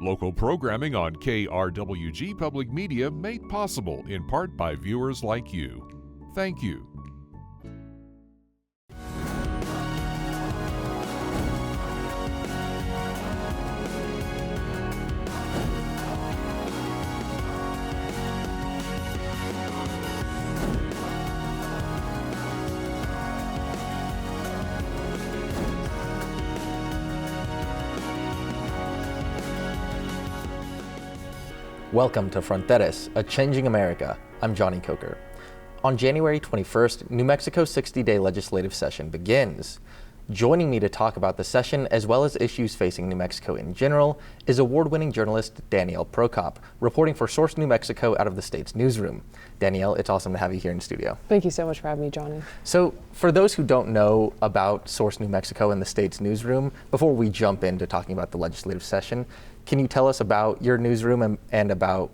Local programming on KRWG Public Media made possible in part by viewers like you. Thank you. Welcome to Fronteras, A Changing America. I'm Johnny Coker. On January 21st, New Mexico's 60-day legislative session begins. Joining me to talk about the session as well as issues facing New Mexico in general is award-winning journalist Danielle Prokop, reporting for Source New Mexico out of the state's newsroom. Danielle, it's awesome to have you here in studio. Thank you so much for having me, Johnny. So, for those who don't know about Source New Mexico and the state's newsroom, before we jump into talking about the legislative session, can you tell us about your newsroom and about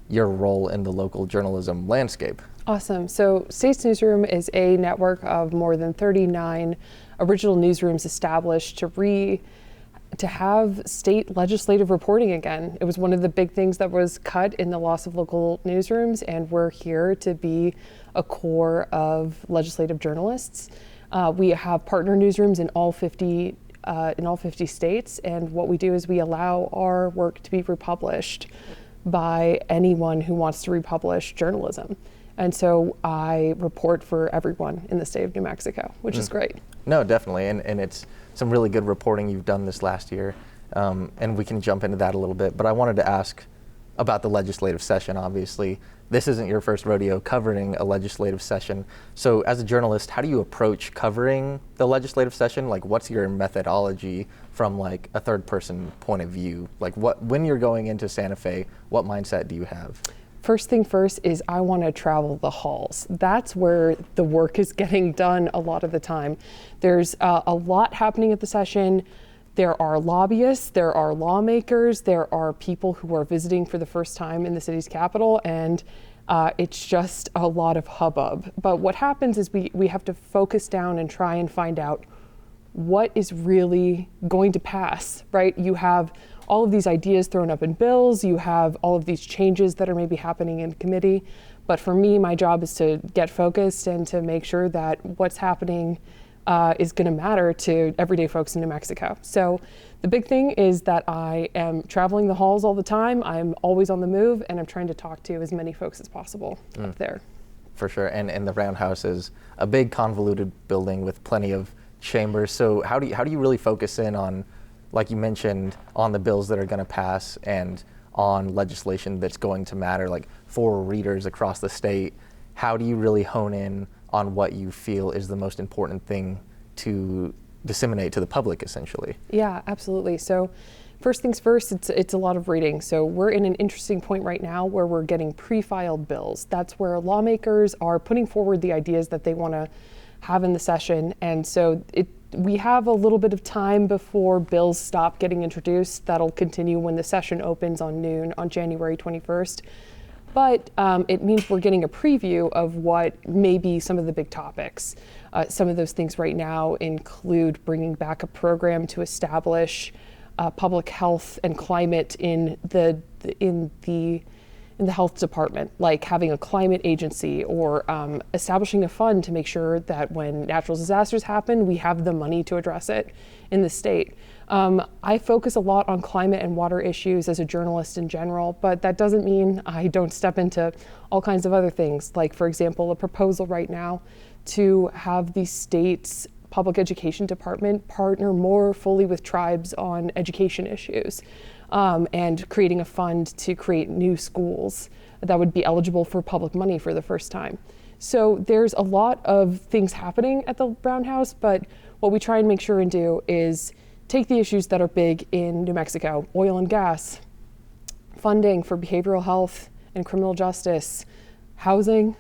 your role in the local journalism landscape? Awesome. So State's Newsroom is a network of more than 39 original newsrooms established to have state legislative reporting again. It was one of the big things that was cut in the loss of local newsrooms, and we're here to be a core of legislative journalists. We have partner newsrooms in all 50 states, and what we do is we allow our work to be republished by anyone who wants to republish journalism. And so I report for everyone in the state of New Mexico, which is great. No, definitely, and it's some really good reporting you've done this last year, and we can jump into that a little bit, but I wanted to ask about the legislative session. Obviously, this isn't your first rodeo covering a legislative session. So as a journalist, how do you approach covering the legislative session? Like, what's your methodology from like a third person point of view? Like, when you're going into Santa Fe, what mindset do you have? First thing first is I want to travel the halls. That's where the work is getting done a lot of the time. There's a lot happening at the session. There are lobbyists, there are lawmakers, there are people who are visiting for the first time in the city's capital, and it's just a lot of hubbub. But what happens is we have to focus down and try and find out what is really going to pass, right? You have all of these ideas thrown up in bills, you have all of these changes that are maybe happening in committee. But for me, my job is to get focused and to make sure that what's happening is going to matter to everyday folks in New Mexico. So the big thing is that I am traveling the halls all the time. I'm always on the move, and I'm trying to talk to as many folks as possible up there. For sure, and the Roundhouse is a big convoluted building with plenty of chambers. So how do you really focus in on, like you mentioned, on the bills that are going to pass and on legislation that's going to matter, like for readers across the state? How do you really hone in on what you feel is the most important thing to disseminate to the public, essentially? Yeah, absolutely. So first things first, it's a lot of reading. So we're in an interesting point right now where we're getting pre-filed bills. That's where lawmakers are putting forward the ideas that they want to have in the session. And so we have a little bit of time before bills stop getting introduced. That'll continue when the session opens on noon on January 21st. But it means we're getting a preview of what may be some of the big topics. Some of those things right now include bringing back a program to establish public health and climate in the health department, like having a climate agency or establishing a fund to make sure that when natural disasters happen, we have the money to address it in the state. I focus a lot on climate and water issues as a journalist in general, but that doesn't mean I don't step into all kinds of other things. Like, for example, a proposal right now to have the state's public education department partner more fully with tribes on education issues, and creating a fund to create new schools that would be eligible for public money for the first time. So there's a lot of things happening at the Brown House, but what we try and make sure and do is take the issues that are big in New Mexico: oil and gas, funding for behavioral health and criminal justice, housing,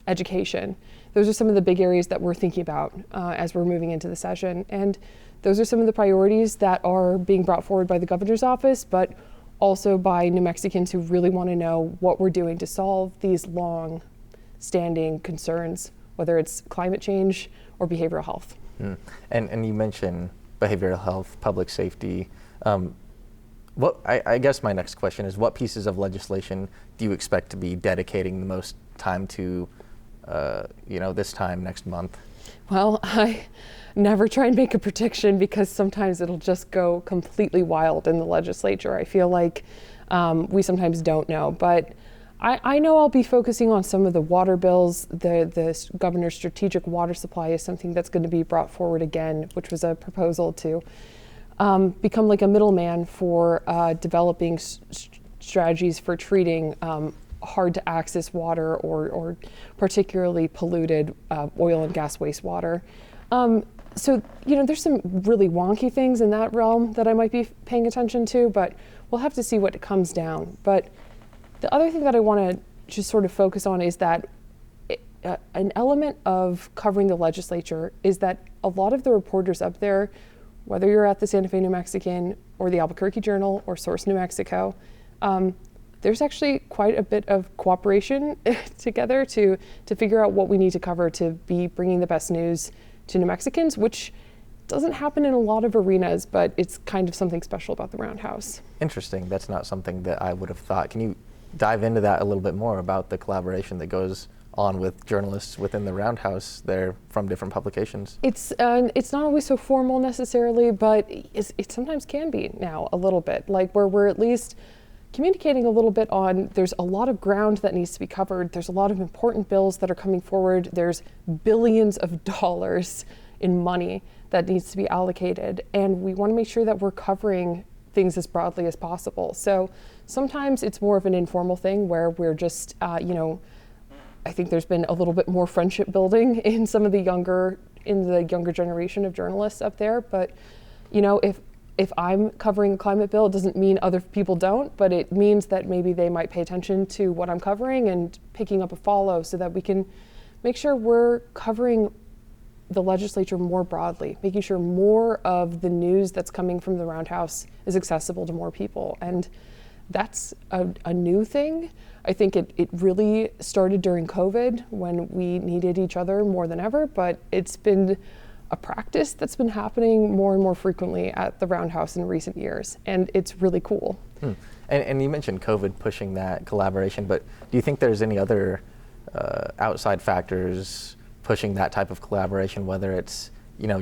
education. Those are some of the big areas that we're thinking about as we're moving into the session. And those are some of the priorities that are being brought forward by the governor's office, but also by New Mexicans who really want to know what we're doing to solve these long-standing concerns, whether it's climate change or behavioral health. And you mentioned behavioral health, public safety. I guess my next question is, what pieces of legislation do you expect to be dedicating the most time to, this time next month? Well, I never try and make a prediction because sometimes it'll just go completely wild in the legislature. I feel like we sometimes don't know, but I know I'll be focusing on some of the water bills. The governor's strategic water supply is something that's going to be brought forward again, which was a proposal to become like a middleman for developing strategies for treating hard to access water or particularly polluted oil and gas wastewater. So, there's some really wonky things in that realm that I might be paying attention to, but we'll have to see what comes down. But the other thing that I want to just sort of focus on is that an element of covering the legislature is that a lot of the reporters up there, whether you're at the Santa Fe New Mexican or the Albuquerque Journal or Source New Mexico, there's actually quite a bit of cooperation together to figure out what we need to cover to be bringing the best news to New Mexicans, which doesn't happen in a lot of arenas, but it's kind of something special about the Roundhouse. Interesting. That's not something that I would have thought. Can you dive into that a little bit more about the collaboration that goes on with journalists within the Roundhouse there from different publications? It's not always so formal necessarily, but it sometimes can be now a little bit, like where we're at least communicating a little bit on, there's a lot of ground that needs to be covered. There's a lot of important bills that are coming forward. There's billions of dollars in money that needs to be allocated. And we want to make sure that we're covering things as broadly as possible. So sometimes it's more of an informal thing where we're just, I think there's been a little bit more friendship building in some of the younger generation of journalists up there. But, if I'm covering a climate bill, it doesn't mean other people don't, but it means that maybe they might pay attention to what I'm covering and picking up a follow so that we can make sure we're covering the legislature more broadly, making sure more of the news that's coming from the Roundhouse is accessible to more people. And that's a new thing. I think it really started during COVID when we needed each other more than ever, but it's been a practice that's been happening more and more frequently at the Roundhouse in recent years, and it's really cool. And you mentioned COVID pushing that collaboration, but do you think there's any other outside factors pushing that type of collaboration, whether it's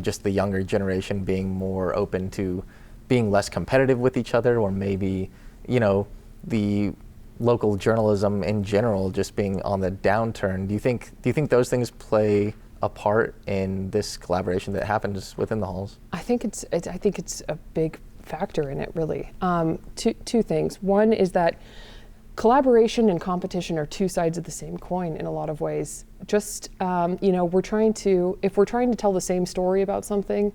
just the younger generation being more open to being less competitive with each other, or maybe the local journalism in general just being on the downturn? Do you think those things play a part in this collaboration that happens within the halls? I think it's a big factor in it, really. Two things. One is that collaboration and competition are two sides of the same coin in a lot of ways. Just if we're trying to tell the same story about something,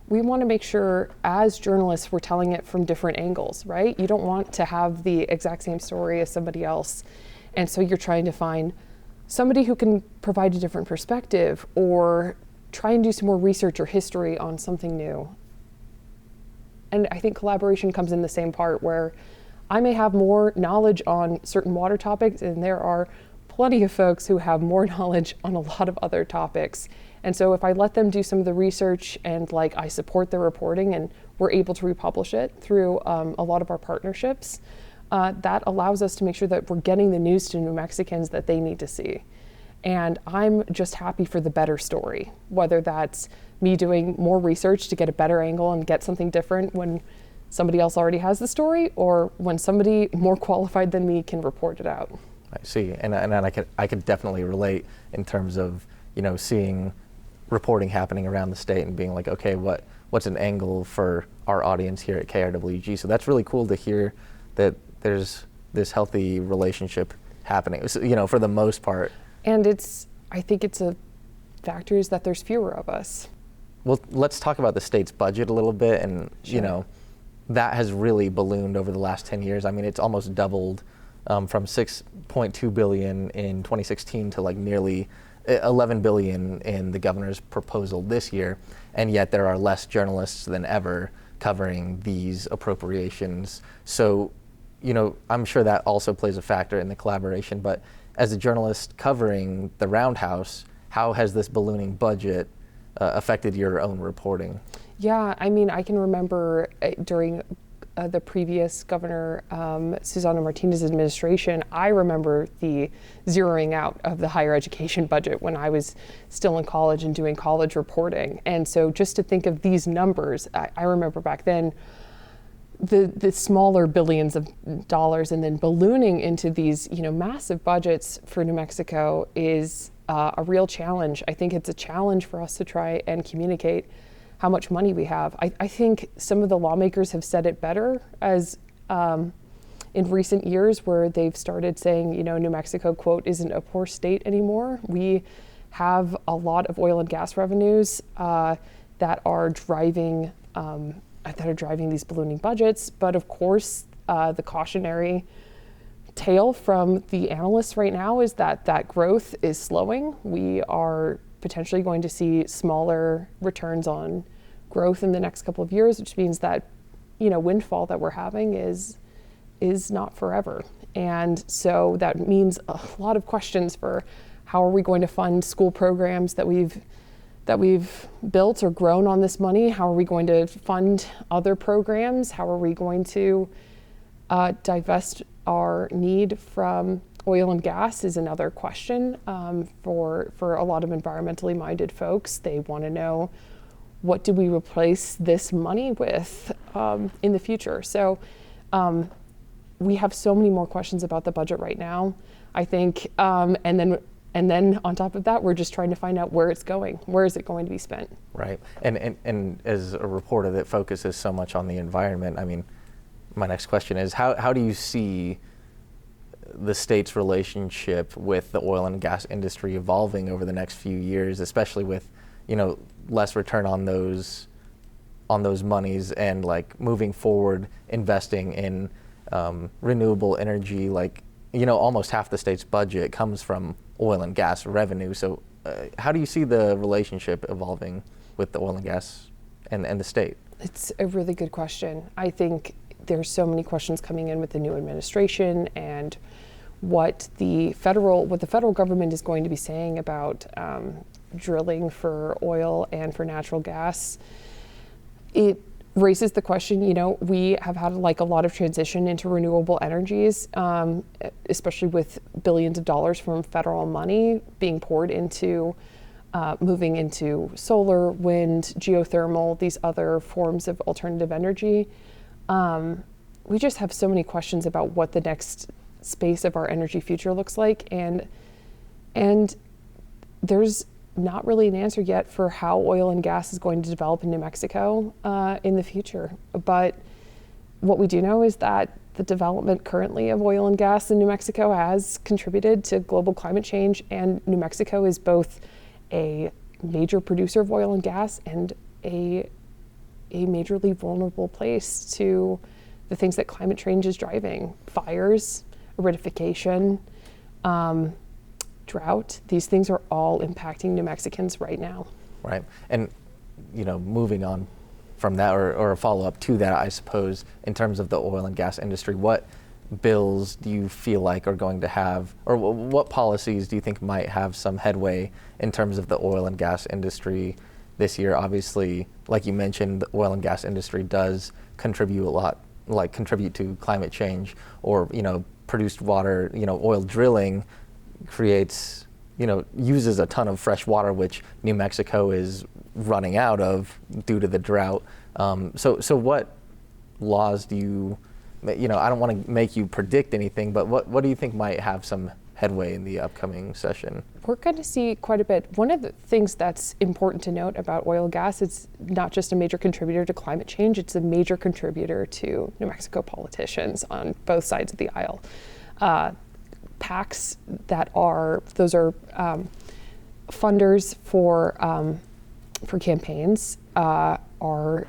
we want to make sure as journalists we're telling it from different angles, right? You don't want to have the exact same story as somebody else, and so you're trying to find somebody who can provide a different perspective or try and do some more research or history on something new. And I think collaboration comes in the same part where I may have more knowledge on certain water topics, and there are plenty of folks who have more knowledge on a lot of other topics. And so if I let them do some of the research and I support their reporting and we're able to republish it through a lot of our partnerships, that allows us to make sure that we're getting the news to New Mexicans that they need to see. And I'm just happy for the better story, whether that's me doing more research to get a better angle and get something different when somebody else already has the story, or when somebody more qualified than me can report it out. I see, and I could definitely relate in terms of seeing reporting happening around the state and being like, okay, what's an angle for our audience here at KRWG? So that's really cool to hear that there's this healthy relationship happening, for the most part. And I think it's a factor is that there's fewer of us. Well, let's talk about the state's budget a little bit, and Sure. that has really ballooned over the last 10 years. I mean, it's almost doubled from $6.2 billion in 2016 to nearly $11 billion in the governor's proposal this year, and yet there are less journalists than ever covering these appropriations. So, I'm sure that also plays a factor in the collaboration, but as a journalist covering the Roundhouse, how has this ballooning budget affected your own reporting? Yeah, I mean, I can remember during the previous Governor Susana Martinez administration, I remember the zeroing out of the higher education budget when I was still in college and doing college reporting. And so just to think of these numbers, I remember back then the smaller billions of dollars and then ballooning into these massive budgets for New Mexico is a real challenge. I think it's a challenge for us to try and communicate how much money we have. I think some of the lawmakers have said it better as in recent years, where they've started saying, New Mexico, quote, isn't a poor state anymore. We have a lot of oil and gas revenues that are driving these ballooning budgets. But of course, the cautionary tale from the analysts right now is that growth is slowing. We are potentially going to see smaller returns on growth in the next couple of years, which means that, windfall that we're having is not forever. And so that means a lot of questions for how are we going to fund school programs that we've built or grown on this money? How are we going to fund other programs? How are we going to divest our need from oil and gas is another question for a lot of environmentally minded folks. They want to know, what do we replace this money with in the future? So we have so many more questions about the budget right now, I think. And then on top of that, we're just trying to find out where it's going. Where is it going to be spent? Right. And as a reporter that focuses so much on the environment, I mean, my next question is, how do you see the state's relationship with the oil and gas industry evolving over the next few years, especially with, less return on those monies and like moving forward, investing in renewable energy, almost half the state's budget comes from oil and gas revenue. So how do you see the relationship evolving with the oil and gas and the state? It's a really good question. I think there's so many questions coming in with the new administration and what the federal government is going to be saying about drilling for oil and for natural gas. It raises the question, we have had a lot of transition into renewable energies, especially with billions of dollars from federal money being poured into moving into solar, wind, geothermal, these other forms of alternative energy. We just have so many questions about what the next space of our energy future looks like, and there's not really an answer yet for how oil and gas is going to develop in New Mexico in the future. But what we do know is that the development currently of oil and gas in New Mexico has contributed to global climate change, and New Mexico is both a major producer of oil and gas and a majorly vulnerable place to the things that climate change is driving: fires, aridification, drought. These things are all impacting New Mexicans right now. Right. And, moving on from that, or a follow-up to that, I suppose, in terms of the oil and gas industry, what bills do you feel like are going to have, or what policies do you think might have some headway in terms of the oil and gas industry this year? Obviously, like you mentioned, the oil and gas industry does contribute a lot, contribute to climate change, or, produced water, oil drilling creates, uses a ton of fresh water, which New Mexico is running out of due to the drought. So what laws do you, I don't want to make you predict anything, but what do you think might have some headway in the upcoming session? We're going to see quite a bit. One of the things that's important to note about oil and gas, it's not just a major contributor to climate change, it's a major contributor to New Mexico politicians on both sides of the aisle. PACs those are funders for campaigns. Are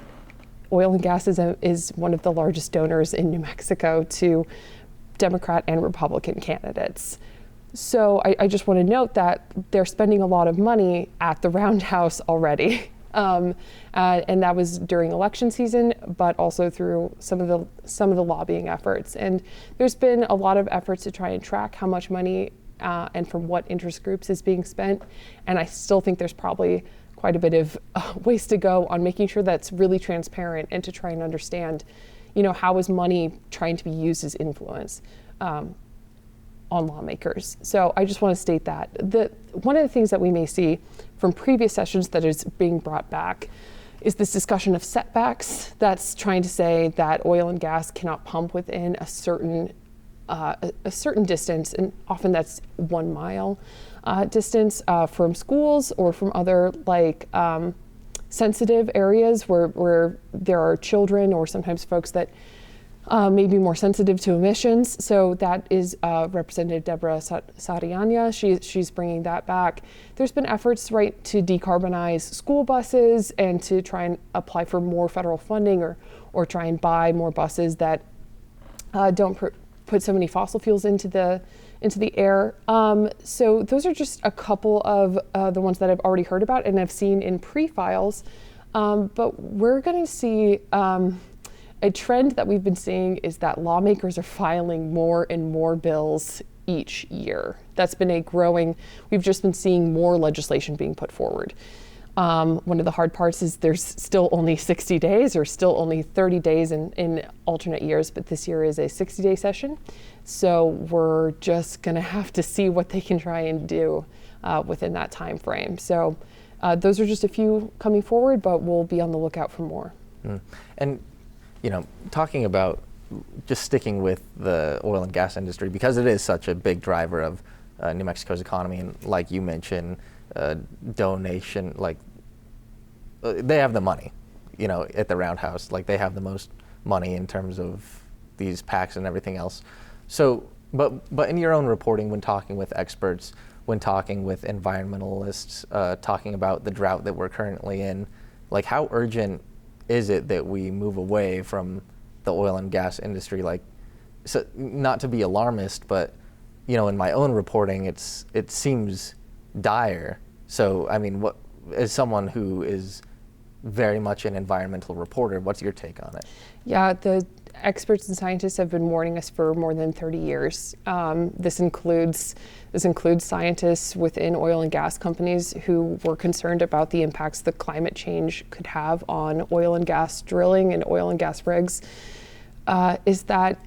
oil and gas is one of the largest donors in New Mexico to Democrat and Republican candidates. So I just want to note that they're spending a lot of money at the Roundhouse already. And that was during election season, but also through some of the lobbying efforts. And there's been a lot of efforts to try and track how much money and from what interest groups is being spent. And I still think there's probably quite a bit of ways to go on making sure that's really transparent and to try and understand, how is money trying to be used as influence on lawmakers? So I just want to state that. One of the things that we may see from previous sessions that is being brought back is this discussion of setbacks that's trying to say that oil and gas cannot pump within a certain distance, and often that's 1 mile distance from schools or from other sensitive areas where there are children or sometimes folks that may be more sensitive to emissions. So that is Representative Deborah Sarianya. She's bringing that back. There's been efforts, right, to decarbonize school buses and to try and apply for more federal funding or try and buy more buses that don't put so many fossil fuels into the air. So those are just a couple of the ones that I've already heard about and have seen in pre-files. But we're going to see a trend that we've been seeing is that lawmakers are filing more and more bills each year. That's been we've just been seeing more legislation being put forward. One of the hard parts is there's still only 60 days or still only 30 days in alternate years, but this year is a 60-day session. So we're just going to have to see what they can try and do within that time frame. So those are just a few coming forward, but we'll be on the lookout for more. And talking about just sticking with the oil and gas industry, because it is such a big driver of New Mexico's economy, and like you mentioned, donation, they have the money, at the Roundhouse, they have the most money in terms of these PACs and everything else. So, but in your own reporting, when talking with experts, when talking with environmentalists, talking about the drought that we're currently in, how urgent is it that we move away from the oil and gas industry? So not to be alarmist, but in my own reporting, it seems dire. So what, as someone who is very much an environmental reporter, what's your take on it? Yeah, the experts and scientists have been warning us for more than 30 years. This includes scientists within oil and gas companies who were concerned about the impacts that climate change could have on oil and gas drilling and oil and gas rigs. Is that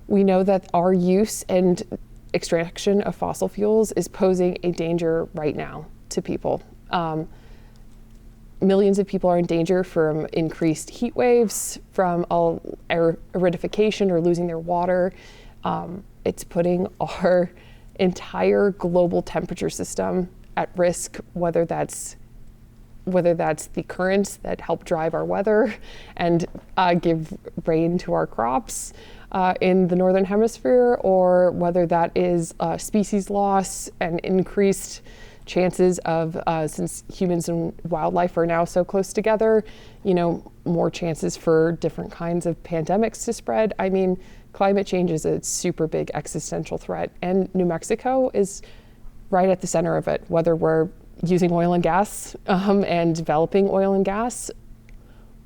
we know that our use and extraction of fossil fuels is posing a danger right now to people. Millions of people are in danger from increased heat waves, from aridification or losing their water. It's putting our entire global temperature system at risk, whether that's the currents that help drive our weather and give rain to our crops in the northern hemisphere, or whether that is species loss and increased chances of, since humans and wildlife are now so close together, more chances for different kinds of pandemics to spread. Climate change is a super big existential threat, and New Mexico is right at the center of it, whether we're using oil and gas and developing oil and gas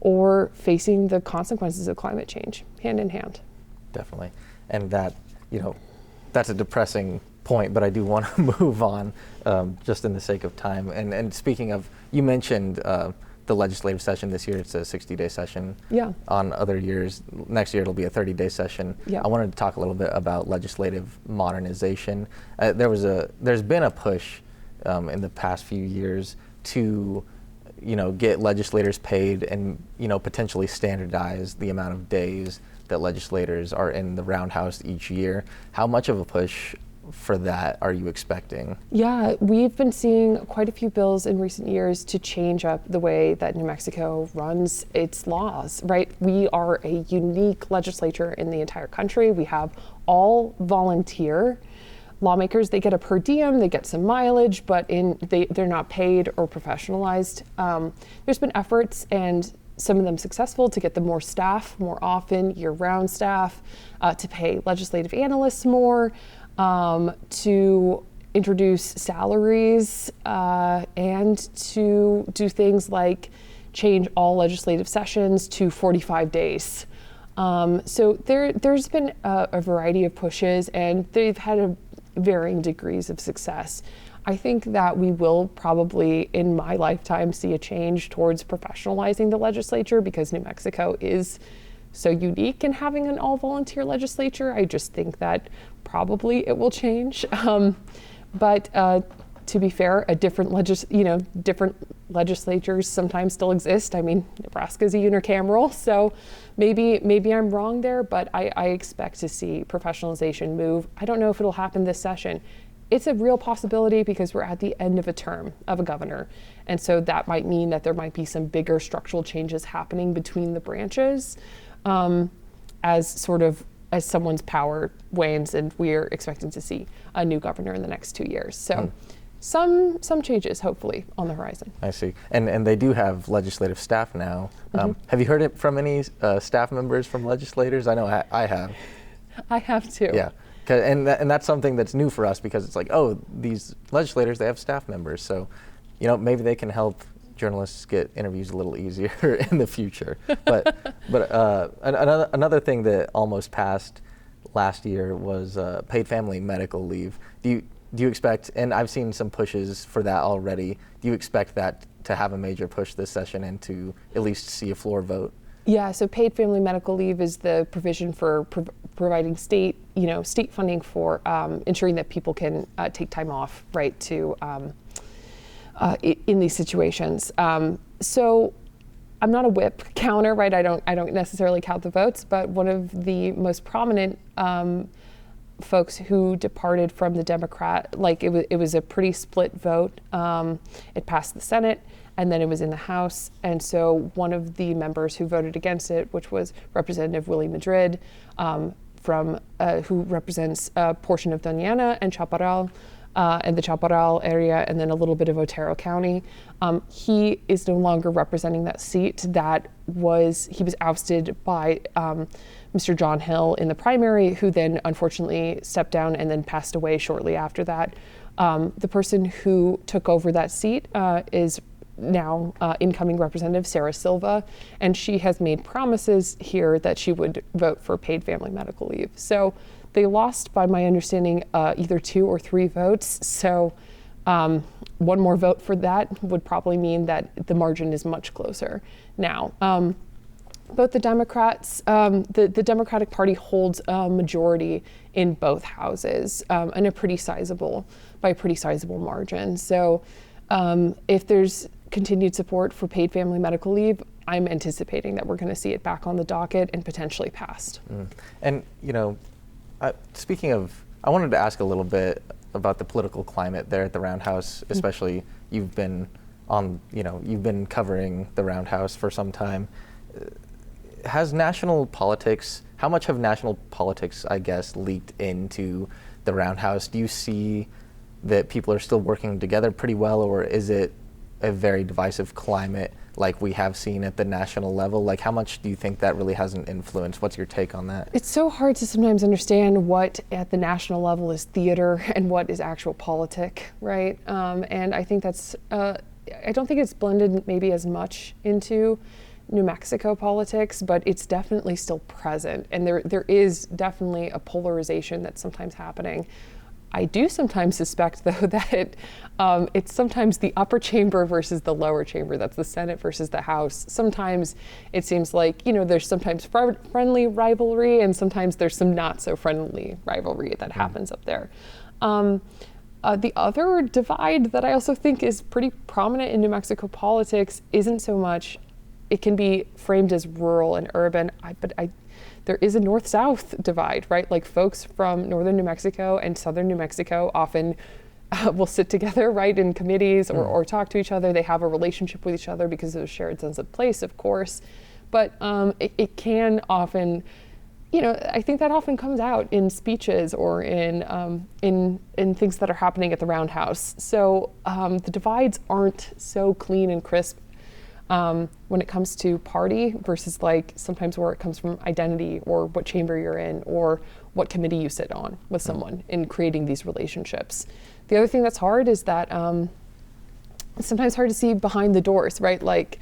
or facing the consequences of climate change hand in hand. Definitely. And that, that's a depressing point, but I do want to move on just in the sake of time. And speaking of, you mentioned the legislative session this year, it's a 60-day session. Yeah. On other years, next year it'll be a 30-day session. Yeah. I wanted to talk a little bit about legislative modernization. There's been a push in the past few years to, get legislators paid and, potentially standardize the amount of days that legislators are in the Roundhouse each year. How much of a push for that are you expecting? Yeah, we've been seeing quite a few bills in recent years to change up the way that New Mexico runs its laws, right? We are a unique legislature in the entire country. We have all volunteer lawmakers. They get a per diem, they get some mileage, but they're not paid or professionalized. There's been efforts, and some of them successful, to get them more staff, more often, year-round staff, to pay legislative analysts more, to introduce salaries, and to do things like change all legislative sessions to 45 days. So there's been a variety of pushes, and they've had varying degrees of success. I think that we will probably, in my lifetime, see a change towards professionalizing the legislature, because New Mexico is so unique in having an all-volunteer legislature. I just think that probably it will change. But to be fair, different legislatures sometimes still exist. I mean, Nebraska is a unicameral, so maybe I'm wrong there, but I expect to see professionalization move. I don't know if it'll happen this session. It's a real possibility because we're at the end of a term of a governor. And so that might mean that there might be some bigger structural changes happening between the branches as someone's power wanes, and we're expecting to see a new governor in the next 2 years. So some changes, hopefully, on the horizon. I see. And they do have legislative staff now. Have you heard it from any staff members from legislators? I know I have. I have too. Yeah. And that's something that's new for us, because it's like, oh, these legislators, they have staff members. So, maybe they can help journalists get interviews a little easier in the future. But another thing that almost passed last year was paid family medical leave. Do you expect, and I've seen some pushes for that already, do you expect that to have a major push this session and to at least see a floor vote? Yeah, so paid family medical leave is the provision for providing state funding for ensuring that people can take time off, right, to in these situations. So I'm not a whip counter, right? I don't necessarily count the votes, but one of the most prominent folks who departed from the Democrat, it was a pretty split vote. It passed the Senate, and then it was in the House. And so one of the members who voted against it, which was Representative Willie Madrid, who represents a portion of Doñana and Chaparral, and the Chaparral area, and then a little bit of Otero County. He is no longer representing that seat. He was ousted by Mr. John Hill in the primary, who then unfortunately stepped down and then passed away shortly after that. The person who took over that seat is now incoming Representative Sarah Silva, and she has made promises here that she would vote for paid family medical leave. So they lost, by my understanding, either 2 or 3 votes. So one more vote for that would probably mean that the margin is much closer now. Both the Democrats, the Democratic Party holds a majority in both houses, and by a pretty sizable margin. So if there's continued support for paid family medical leave, I'm anticipating that we're going to see it back on the docket and potentially passed. And speaking of, I wanted to ask a little bit about the political climate there at the Roundhouse, especially you've been covering the Roundhouse for some time. How much have national politics, I guess, leaked into the Roundhouse? Do you see that people are still working together pretty well, or is it a very divisive climate like we have seen at the national level? Like, how much do you think that really has an influence? What's your take on that? It's so hard to sometimes understand what at the national level is theater and what is actual politic, right? And I think that's, I don't think it's blended maybe as much into New Mexico politics, but it's definitely still present. And there is definitely a polarization that's sometimes happening. I do sometimes suspect, though, that it's sometimes the upper chamber versus the lower chamber. That's the Senate versus the House. Sometimes it seems like, there's sometimes friendly rivalry, and sometimes there's some not so friendly rivalry that happens up there. The other divide that I also think is pretty prominent in New Mexico politics isn't so much, it can be framed as rural and urban, but there is a north-south divide, right? Like, folks from northern New Mexico and southern New Mexico often will sit together, right, in committees or talk to each other. They have a relationship with each other because of a shared sense of place, of course. But it can often, I think that often comes out in speeches or in things that are happening at the Roundhouse. So the divides aren't so clean and crisp when it comes to party versus sometimes where it comes from identity or what chamber you're in or what committee you sit on with someone in creating these relationships. The other thing that's hard is that it's sometimes hard to see behind the doors, right? Like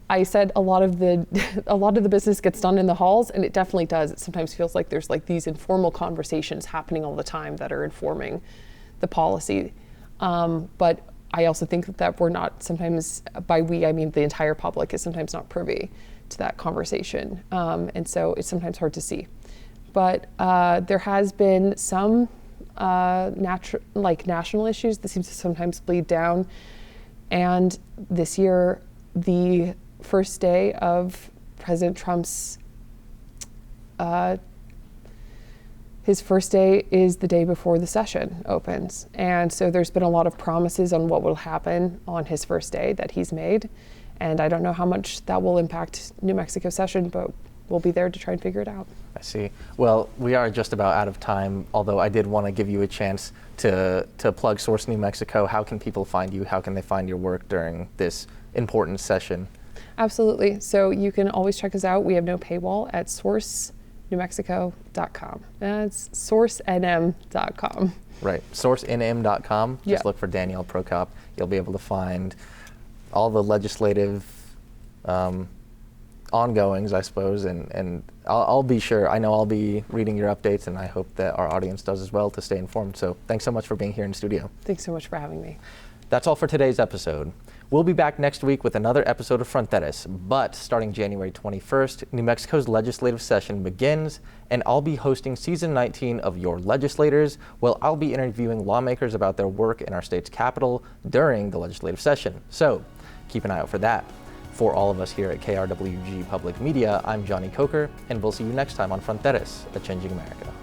I said, a lot of the business gets done in the halls, and it definitely does. It sometimes feels like there's these informal conversations happening all the time that are informing the policy. But I also think that we're not sometimes, by we, I mean the entire public is sometimes not privy to that conversation. And so it's sometimes hard to see. But there has been some national issues that seems to sometimes bleed down. And this year, the first day of President Trump's his first day is the day before the session opens. And so there's been a lot of promises on what will happen on his first day that he's made. And I don't know how much that will impact New Mexico session, but we'll be there to try and figure it out. I see. Well, we are just about out of time, although I did want to give you a chance to plug Source New Mexico. How can people find you? How can they find your work during this important session? Absolutely. So you can always check us out. We have no paywall at sourcenewmexico.com. That's sourcenm.com. Right. Sourcenm.com. Just look for Danielle Prokop. You'll be able to find all the legislative ongoings, I suppose, and I'll be sure. I know I'll be reading your updates, and I hope that our audience does as well to stay informed. So thanks so much for being here in studio. Thanks so much for having me. That's all for today's episode. We'll be back next week with another episode of Fronteras, but starting January 21st, New Mexico's legislative session begins, and I'll be hosting season 19 of Your Legislators, where I'll be interviewing lawmakers about their work in our state's capital during the legislative session. So keep an eye out for that. For all of us here at KRWG Public Media, I'm Johnny Coker, and we'll see you next time on Fronteras, A Changing America.